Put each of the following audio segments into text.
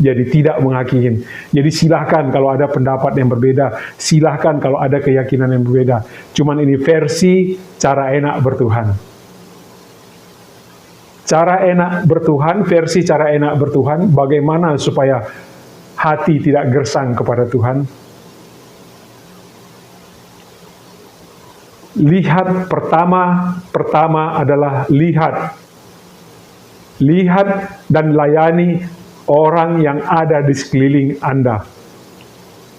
Jadi tidak menghakimin. Jadi silahkan kalau ada pendapat yang berbeda, silahkan kalau ada keyakinan yang berbeda. Cuman ini versi cara enak bertuhan. Cara enak bertuhan, versi cara enak bertuhan, bagaimana supaya hati tidak gersang kepada Tuhan. Lihat pertama adalah lihat dan layani orang yang ada di sekeliling Anda,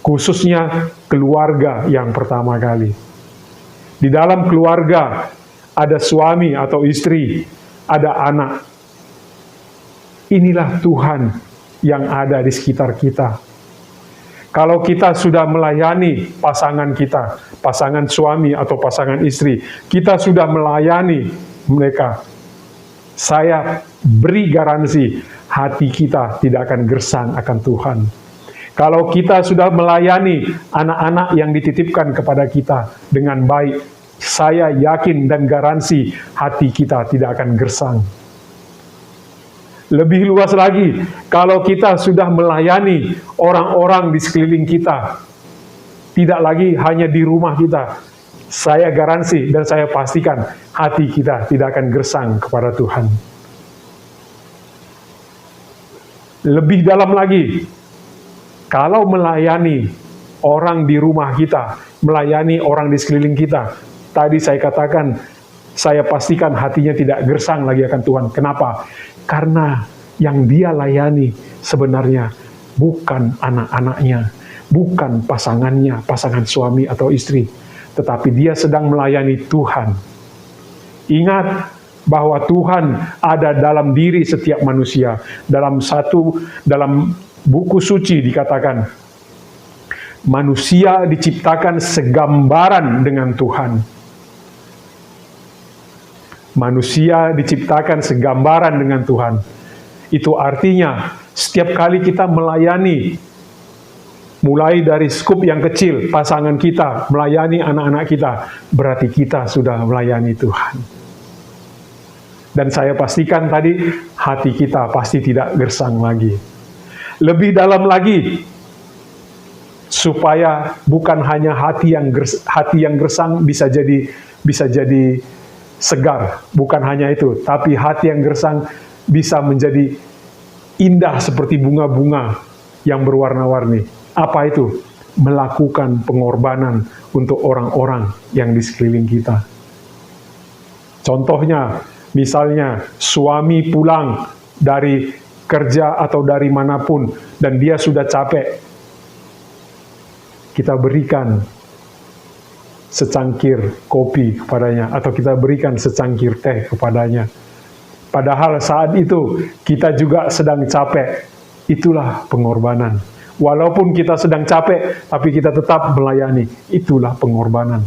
khususnya keluarga yang pertama kali. Di dalam keluarga ada suami atau istri, ada anak. Inilah Tuhan yang ada di sekitar kita. Kalau kita sudah melayani pasangan kita, pasangan suami atau pasangan istri, kita sudah melayani mereka, saya beri garansi hati kita tidak akan gersang akan Tuhan. Kalau kita sudah melayani anak-anak yang dititipkan kepada kita dengan baik, saya yakin dan garansi hati kita tidak akan gersang. Lebih luas lagi, kalau kita sudah melayani orang-orang di sekeliling kita, tidak lagi hanya di rumah kita, saya garansi dan saya pastikan hati kita tidak akan gersang kepada Tuhan. Lebih dalam lagi, kalau melayani orang di rumah kita, melayani orang di sekeliling kita, tadi saya katakan, saya pastikan hatinya tidak gersang lagi akan Tuhan. Kenapa? Karena yang dia layani sebenarnya bukan anak-anaknya, bukan pasangannya, pasangan suami atau istri, tetapi dia sedang melayani Tuhan. Ingat bahwa Tuhan ada dalam diri setiap manusia. Dalam buku suci dikatakan, manusia diciptakan segambaran dengan Tuhan. Manusia diciptakan segambaran dengan Tuhan. Itu artinya setiap kali kita melayani, mulai dari skup yang kecil, pasangan kita, melayani anak-anak kita, berarti kita sudah melayani Tuhan. Dan saya pastikan tadi, hati kita pasti tidak gersang lagi. Lebih dalam lagi, supaya bukan hanya hati yang gersang bisa jadi segar, bukan hanya itu, tapi hati yang gersang bisa menjadi indah seperti bunga-bunga yang berwarna-warni. Apa itu? Melakukan pengorbanan untuk orang-orang yang di sekeliling kita. Contohnya, misalnya suami pulang dari kerja atau dari manapun dan dia sudah capek, kita berikan secangkir kopi kepadanya, atau kita berikan secangkir teh kepadanya. Padahal saat itu kita juga sedang capek. Itulah pengorbanan. Walaupun kita sedang capek, tapi kita tetap melayani. Itulah pengorbanan.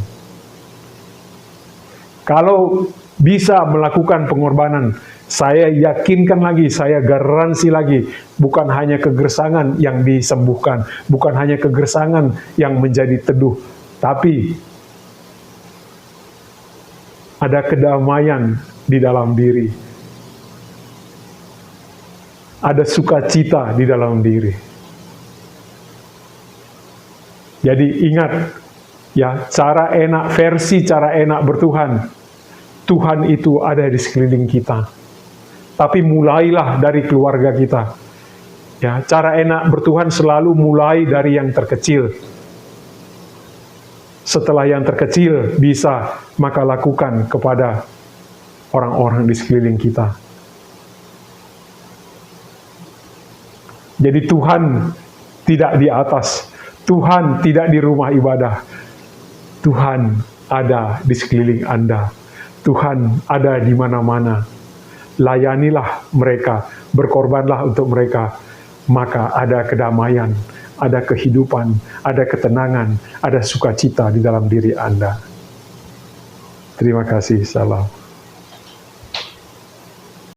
Kalau bisa melakukan pengorbanan, saya yakinkan lagi, saya garansi lagi, bukan hanya kegersangan yang disembuhkan, bukan hanya kegersangan yang menjadi teduh, tapi ada kedamaian di dalam diri. Ada sukacita di dalam diri. Jadi ingat, ya, versi cara enak bertuhan. Tuhan itu ada di sekeliling kita. Tapi mulailah dari keluarga kita. Ya, cara enak bertuhan selalu mulai dari yang terkecil. Setelah yang terkecil bisa, maka lakukan kepada orang-orang di sekeliling kita. Jadi Tuhan tidak di atas, Tuhan tidak di rumah ibadah, Tuhan ada di sekeliling Anda, Tuhan ada di mana-mana. Layanilah mereka, berkorbanlah untuk mereka, maka ada kedamaian, ada kehidupan, ada ketenangan, ada sukacita di dalam diri Anda. Terima kasih, salam.